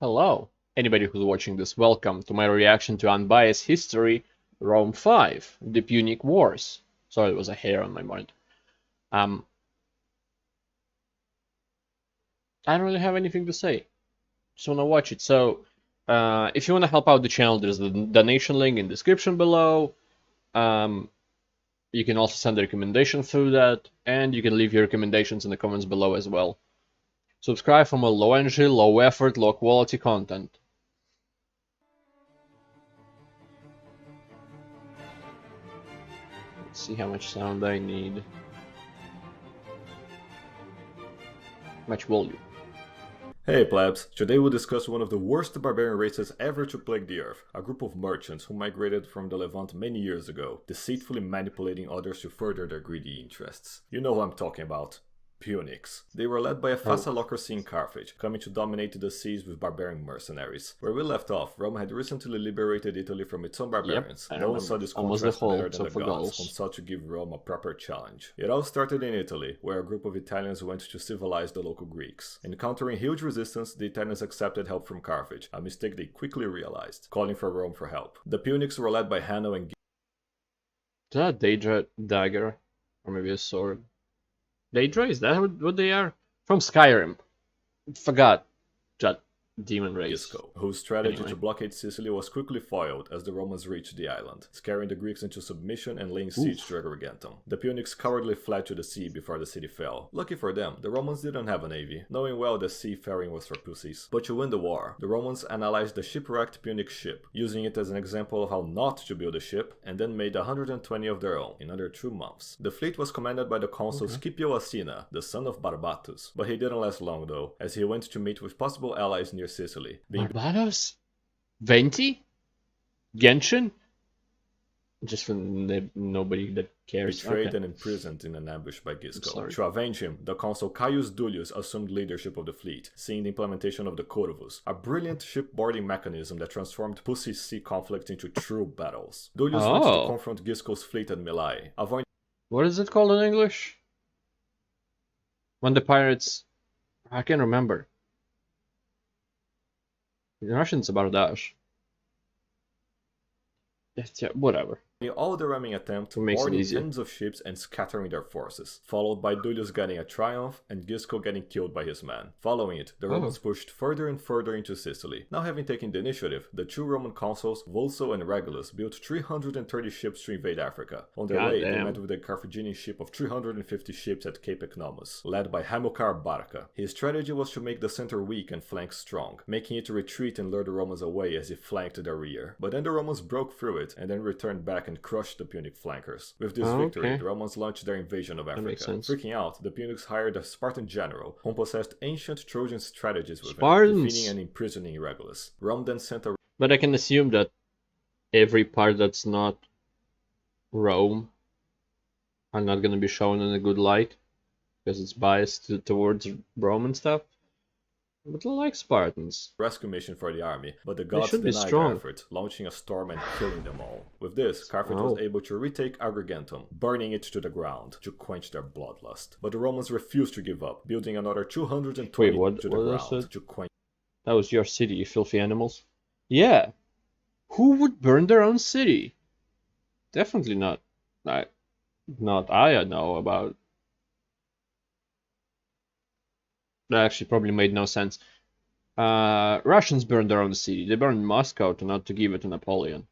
Hello, anybody who's watching this, welcome to my reaction to Unbiased History, Rome 5, the Punic Wars. Sorry, there was a hair on my mind. Um, I don't really have anything to say. Just wanna watch it. So, if you wanna help out the channel, there's the donation link in the description below. Um, you can also send a recommendation through that, and you can leave your recommendations in the comments below as well. Subscribe for more low energy, low effort, low quality content. Let's see how much sound I need. Much volume. Hey plebs, today we'll discuss one of the worst barbarian races ever to plague the earth, a group of merchants who migrated from the Levant many years ago, deceitfully manipulating others to further their greedy interests. You know who I'm talking about. Punics. They were led by a facilocracy in Carthage, coming to dominate the seas with barbarian mercenaries. Where we left off, Rome had recently liberated Italy from its own barbarians. No one saw this contrast better than the gods, who sought to give Rome a proper challenge. It all started in Italy, where a group of Italians went to civilize the local Greeks. Encountering huge resistance, the Italians accepted help from Carthage, a mistake they quickly realized, calling for Rome for help. The Punics were led by Hannibal and Is that a Daedra dagger? Or maybe a sword? Daedra? Is that what they are? From Skyrim. Forgot that demon race. Gisco, whose strategy to blockade Sicily was quickly foiled as the Romans reached the island, scaring the Greeks into submission and laying siege to Agrigentum. The Punics cowardly fled to the sea before the city fell. Lucky for them, the Romans didn't have a navy, knowing well that seafaring was for pussies. But to win the war, the Romans analyzed the shipwrecked Punic ship, using it as an example of how not to build a ship, and then made 120 of their own in under 2 months. The fleet was commanded by the consul Scipio Asina, the son of Barbatus, but he didn't last long though, as he went to meet with possible allies near Sicily. Barbados? Venti? Genshin? Just for nobody that cares. Betrayed and imprisoned in an ambush by Gisco. To avenge him, the consul Caius Duilius assumed leadership of the fleet, seeing the implementation of the Corvus, a brilliant shipboarding mechanism that transformed pussy sea conflict into true battles. Duilius went to confront Gisco's fleet at Mylae, avoiding... What is it called in English? When the pirates... I can't remember. In Russian it's bardash. Yeah, whatever. all the ramming attempt, boarding tens of ships and scattering their forces, followed by Duilius getting a triumph and Gisco getting killed by his men. Following it, the Romans pushed further and further into Sicily. Now having taken the initiative, the two Roman consuls, Vulso and Regulus, built 330 ships to invade Africa. On their way, they met with a Carthaginian ship of 350 ships at Cape Economus, led by Hamilcar Barca. His strategy was to make the center weak and flank strong, making it retreat and lure the Romans away as he flanked their rear. But then the Romans broke through it and then returned back and crushed the Punic flankers. With this victory, the Romans launched their invasion of Africa. Freaking out, the Punics hired a Spartan general who possessed ancient Trojan strategies with him, defeating and imprisoning Regulus. Rome then sent a... But I can assume that every part that's not Rome are not going to be shown in a good light because it's biased towards Roman stuff. But I like Spartans. Rescue mission for the army, but the gods denied their effort, launching a storm and killing them all. With this, Carthage was able to retake Agrigentum, burning it to the ground to quench their bloodlust. But the Romans refused to give up, building another 220 to the ground to quench... That was your city, you filthy animals. Yeah. Who would burn their own city? Definitely not. Not I know about. That actually probably made no sense. Russians burned their own city. They burned Moscow not to give it to Napoleon.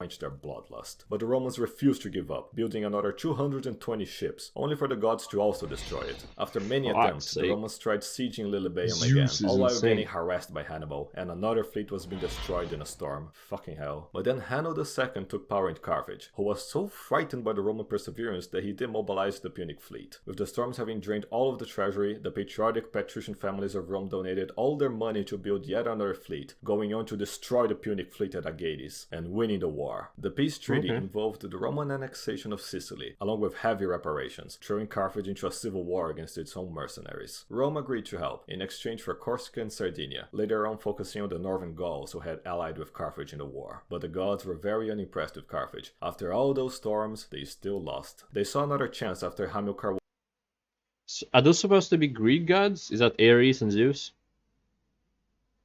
Quench their bloodlust. But the Romans refused to give up, building another 220 ships, only for the gods to also destroy it. After many attempts, the Romans tried sieging Lilybaeum again, all while getting harassed by Hannibal, and another fleet was being destroyed in a storm. Fucking hell. But then Hannibal II took power in Carthage, who was so frightened by the Roman perseverance that he demobilized the Punic fleet. With the storms having drained all of the treasury, the patriotic patrician families of Rome donated all their money to build yet another fleet, going on to destroy the Punic fleet at Agades, and winning the war. The peace treaty involved the Roman annexation of Sicily, along with heavy reparations, throwing Carthage into a civil war against its own mercenaries. Rome agreed to help, in exchange for Corsica and Sardinia, later on focusing on the northern Gauls who had allied with Carthage in the war. But the gods were very unimpressed with Carthage. After all those storms, they still lost. They saw another chance after Hamilcar... So are those supposed to be Greek gods? Is that Ares and Zeus?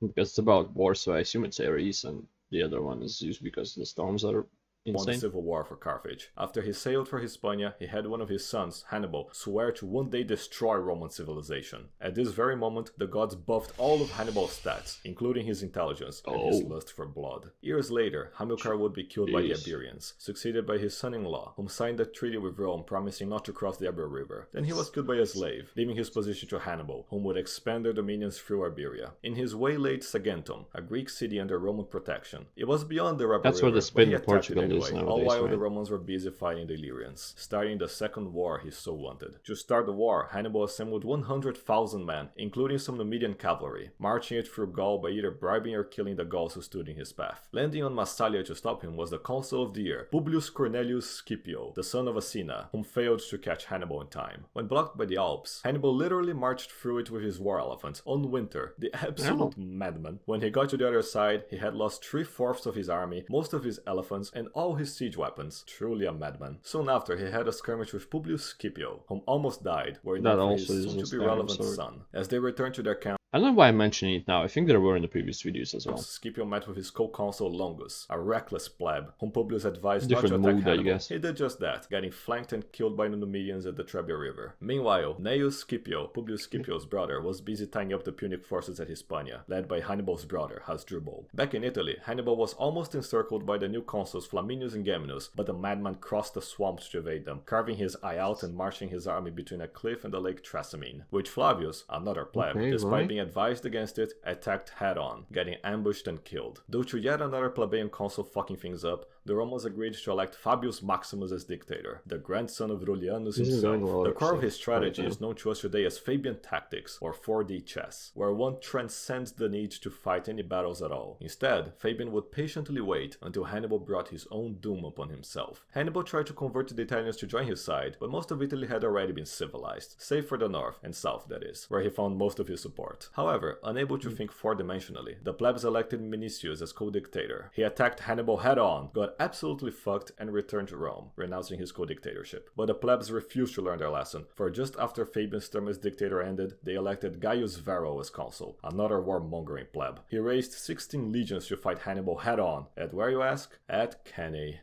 Because it's about war, so I assume it's Ares, and the other one is Zeus because the storms are won the insane. civil war for Carthage. After he sailed for Hispania, he had one of his sons, Hannibal, swear to one day destroy Roman civilization. At this very moment, the gods buffed all of Hannibal's stats, including his intelligence and his lust for blood. Years later, Hamilcar would be killed by the Iberians, succeeded by his son-in-law, whom signed a treaty with Rome promising not to cross the Ebro River. Then he was killed by a slave, leaving his position to Hannibal, whom would expand their dominions through Iberia. In his waylaid Saguntum, a Greek city under Roman protection. It was beyond the Ebro That's River, where the Spain but and Portugal is anyway, nowadays, all while right? the Romans were busy fighting the Illyrians, starting the second war he so wanted. To start the war, Hannibal assembled 100,000 men, including some Numidian cavalry, marching it through Gaul by either bribing or killing the Gauls who stood in his path. Landing on Massalia to stop him was the consul of the year, Publius Cornelius Scipio, the son of Asina, whom failed to catch Hannibal in time. When blocked by the Alps, Hannibal literally marched through it with his war elephant, on Winter, the absolute madman. When he got to the other side, he had lost 3/4 of his army, most of his elephants, and all his siege weapons. Truly a madman. Soon after, he had a skirmish with Publius Scipio, whom almost died, were it not for his soon-to-be relevant son. As they returned to their camp, I don't know why I'm mentioning it now. I think there were in the previous videos as well. Scipio met with his co-consul Longus, a reckless pleb, whom Publius advised not to Different attack mood, I Hannibal. guess. He did just that, getting flanked and killed by the Numidians at the Trebia River. Meanwhile, Gnaeus Scipio, Publius Scipio's brother, was busy tying up the Punic forces at Hispania, led by Hannibal's brother, Hasdrubal. Back in Italy, Hannibal was almost encircled by the new consuls Flaminius and Geminus, but the madman crossed the swamps to evade them, carving his eye out and marching his army between a cliff and the lake Trasimene, which Flavius, another pleb, despite being advised against it, attacked head-on, getting ambushed and killed. Due to yet another plebeian consul fucking things up, the Romans agreed to elect Fabius Maximus as dictator, the grandson of Rullianus himself. The core of his strategy is known to us today as Fabian tactics, or 4D chess, where one transcends the need to fight any battles at all. Instead, Fabian would patiently wait until Hannibal brought his own doom upon himself. Hannibal tried to convert the Italians to join his side, but most of Italy had already been civilized, save for the north and south that is, where he found most of his support. However, unable to think four-dimensionally, the plebs elected Minicius as co-dictator. He attacked Hannibal head-on, got absolutely fucked, and returned to Rome, renouncing his co-dictatorship. But the plebs refused to learn their lesson, for just after Fabian's term as dictator ended, they elected Gaius Varro as consul, another warmongering pleb. He raised 16 legions to fight Hannibal head-on. At where, you ask? At Cannae.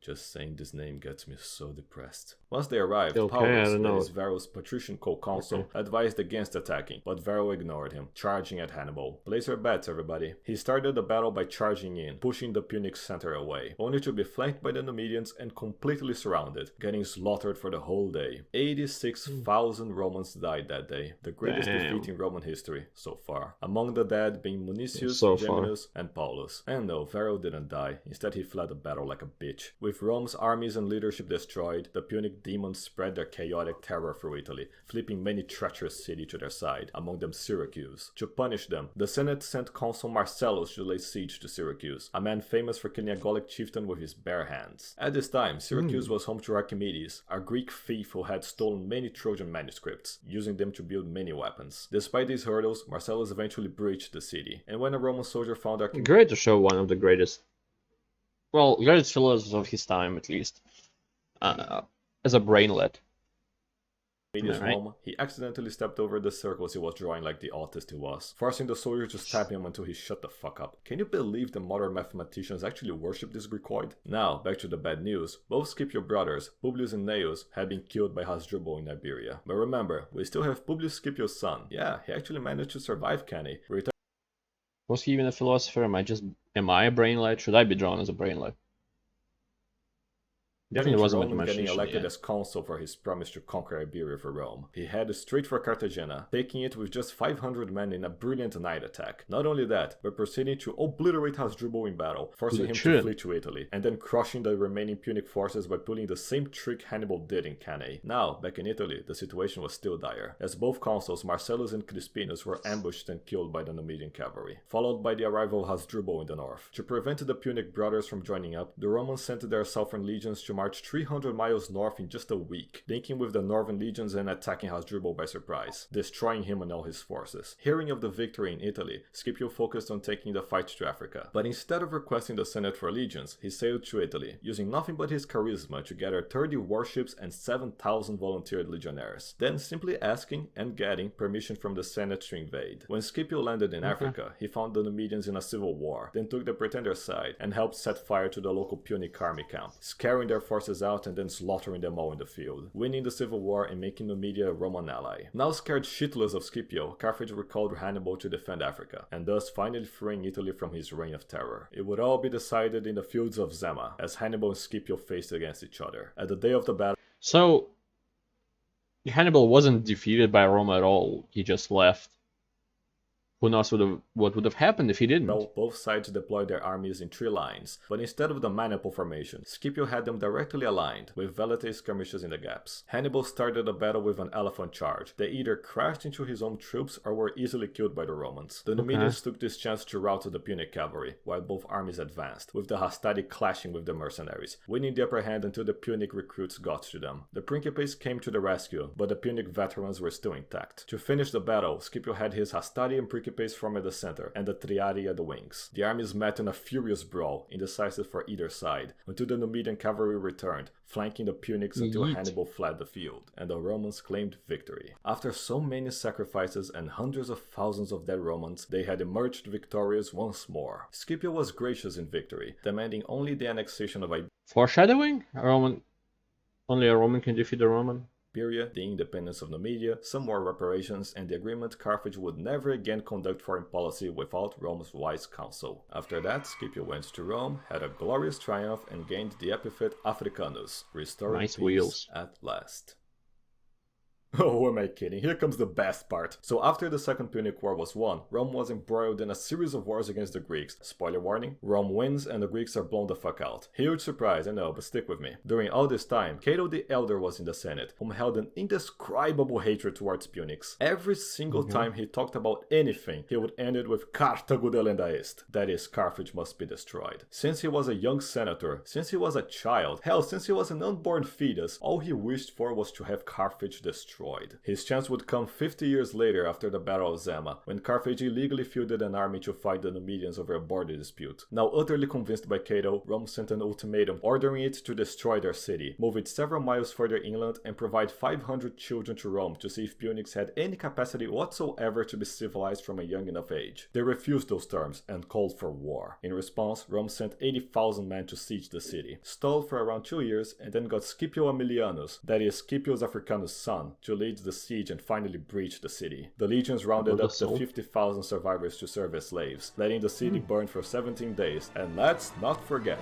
Just saying this name gets me so depressed. Once they arrived, Paulus, that is Varro's patrician co-consul, advised against attacking, but Varro ignored him, charging at Hannibal. Place your bets, everybody. He started the battle by charging in, pushing the Punic center away, only to be flanked by the Numidians and completely surrounded, getting slaughtered for the whole day. 86,000 Romans died that day, the greatest defeat in Roman history so far. Among the dead being Municius, Geminus, and Paulus. And no, Varro didn't die. Instead, he fled the battle like a bitch. With Rome's armies and leadership destroyed, the Punic demons spread their chaotic terror through Italy, flipping many treacherous cities to their side, among them Syracuse. To punish them, the Senate sent consul Marcellus to lay siege to Syracuse, a man famous for killing a Gallic chieftain with his bare hands. At this time, Syracuse was home to Archimedes, a Greek thief who had stolen many Trojan manuscripts, using them to build many weapons. Despite these hurdles, Marcellus eventually breached the city, and when a Roman soldier found Archimedes... Great to show one of the greatest, well, greatest philosophers of his time, at least, as a brainlet. Home, he accidentally stepped over the circles he was drawing like the autist he was, forcing the soldier to stab him until he shut the fuck up. Can you believe the modern mathematicians actually worship this Greekoid? Now, back to the bad news. Both Scipio brothers, Publius and Gnaeus, had been killed by Hasdrubal in Iberia. But remember, we still have Publius Scipio's son. Yeah, he actually managed to survive Cannae. Was he even a philosopher? Am I a brainlet? Should I be drawn as a brainlet? Definitely wasn't Roman getting elected as consul for his promise to conquer Iberia for Rome. He headed straight for Cartagena, taking it with just 500 men in a brilliant night attack. Not only that, but proceeding to obliterate Hasdrubal in battle, forcing him to flee to Italy, and then crushing the remaining Punic forces by pulling the same trick Hannibal did in Cannae. Now, back in Italy, the situation was still dire, as both consuls, Marcellus and Crispinus, were ambushed and killed by the Numidian cavalry, followed by the arrival of Hasdrubal in the north. To prevent the Punic brothers from joining up, the Romans sent their southern legions to march 300 miles north in just a week, linking with the northern legions and attacking Hasdrubal by surprise, destroying him and all his forces. Hearing of the victory in Italy, Scipio focused on taking the fight to Africa. But instead of requesting the Senate for legions, he sailed to Italy, using nothing but his charisma to gather 30 warships and 7,000 volunteered legionnaires, then simply asking and getting permission from the Senate to invade. When Scipio landed in Africa, he found the Numidians in a civil war, then took the pretender's side and helped set fire to the local Punic army camp, scaring their forces out and then slaughtering them all in the field, winning the civil war and making Numidia a Roman ally. Now scared shitless of Scipio, Carthage recalled Hannibal to defend Africa, and thus finally freeing Italy from his reign of terror. It would all be decided in the fields of Zama, as Hannibal and Scipio faced against each other. At the day of the battle, so Hannibal wasn't defeated by Rome at all. He just left. Who knows what would have happened if he didn't? Well, both sides deployed their armies in 3 lines, but instead of the maniple formation, Scipio had them directly aligned, with veletae skirmishes in the gaps. Hannibal started the battle with an elephant charge. They either crashed into his own troops or were easily killed by the Romans. The Numidians took this chance to rout the Punic cavalry, while both armies advanced, with the hastati clashing with the mercenaries, winning the upper hand until the Punic recruits got to them. The Principes came to the rescue, but the Punic veterans were still intact. To finish the battle, Scipio had his hastati and Principes formed at the center, and the Triadi at the wings. The armies met in a furious brawl, indecisive for either side, until the Numidian cavalry returned, flanking the Punics until Hannibal fled the field, and the Romans claimed victory. After so many sacrifices and hundreds of thousands of dead Romans, they had emerged victorious once more. Scipio was gracious in victory, demanding only the annexation of Foreshadowing? Only a Roman can defeat a Roman? Iberia, the independence of Numidia, some more reparations, and the agreement Carthage would never again conduct foreign policy without Rome's wise counsel. After that, Scipio went to Rome, had a glorious triumph, and gained the epithet Africanus, restoring peace wheels at last. Oh, who am I kidding? Here comes the best part. So after the Second Punic War was won, Rome was embroiled in a series of wars against the Greeks. Spoiler warning, Rome wins and the Greeks are blown the fuck out. Huge surprise, I know, but stick with me. During all this time, Cato the Elder was in the Senate, whom held an indescribable hatred towards Punics. Every single time he talked about anything, he would end it with Carthage delenda est. That is, Carthage must be destroyed. Since he was a young senator, since he was a child, hell, since he was an unborn fetus, all he wished for was to have Carthage destroyed. His chance would come 50 years later after the Battle of Zama, when Carthage illegally fielded an army to fight the Numidians over a border dispute. Now utterly convinced by Cato, Rome sent an ultimatum ordering it to destroy their city, move it several miles further inland, and provide 500 children to Rome to see if Punics had any capacity whatsoever to be civilized from a young enough age. They refused those terms and called for war. In response, Rome sent 80,000 men to siege the city, stalled for around 2 years, and then got Scipio Aemilianus, that is Scipio's Africanus son, to lead the siege and finally breach the city. The legions rounded up to 50,000 survivors to serve as slaves, letting the city burn for 17 days, and let's not forget,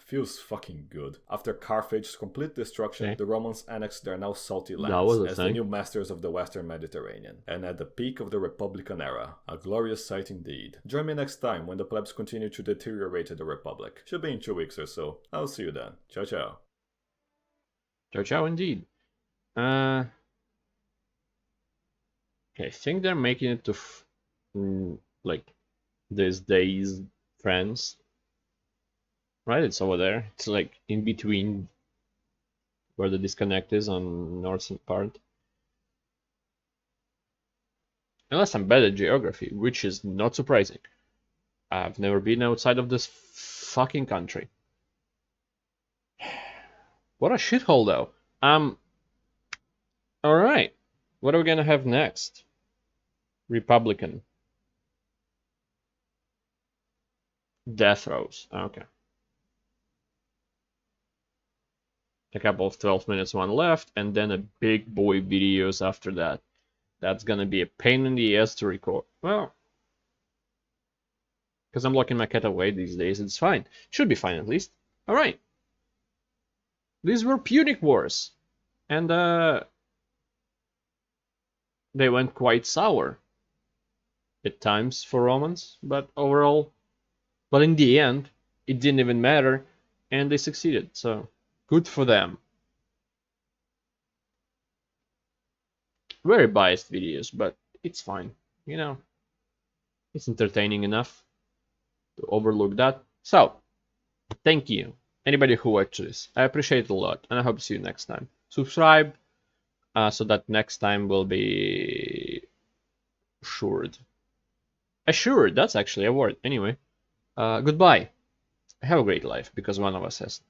feels fucking good. After Carthage's complete destruction, the Romans annexed their now salty lands as the new masters of the Western Mediterranean, and at the peak of the Republican era. A glorious sight indeed. Join me next time when the plebs continue to deteriorate the Republic. Should be in 2 weeks or so. I'll see you then. Ciao ciao. Ciao ciao indeed. Okay, I think they're making it to like these days France. Right, it's over there. It's like in between where the disconnect is on northern part. Unless I'm bad at geography, which is not surprising. I've never been outside of this fucking country. What a shithole though. Alright. What are we gonna have next? Republican. Death rows. Okay. a couple of 12 minutes one left, and then a big boy videos after that. That's gonna be a pain in the ass to record. Well, because I'm locking my cat away these days, it's fine. Should be fine at least. Alright. These were Punic Wars. And they went quite sour at times for Romans, but overall, but in the end, it didn't even matter, and they succeeded, so good for them. Very biased videos, but it's fine, you know, it's entertaining enough to overlook that. So, thank you, anybody who watched this. I appreciate it a lot, and I hope to see you next time. Subscribe, so that next time will be assured. Assured, that's actually a word. Anyway, goodbye. Have a great life, because one of us has.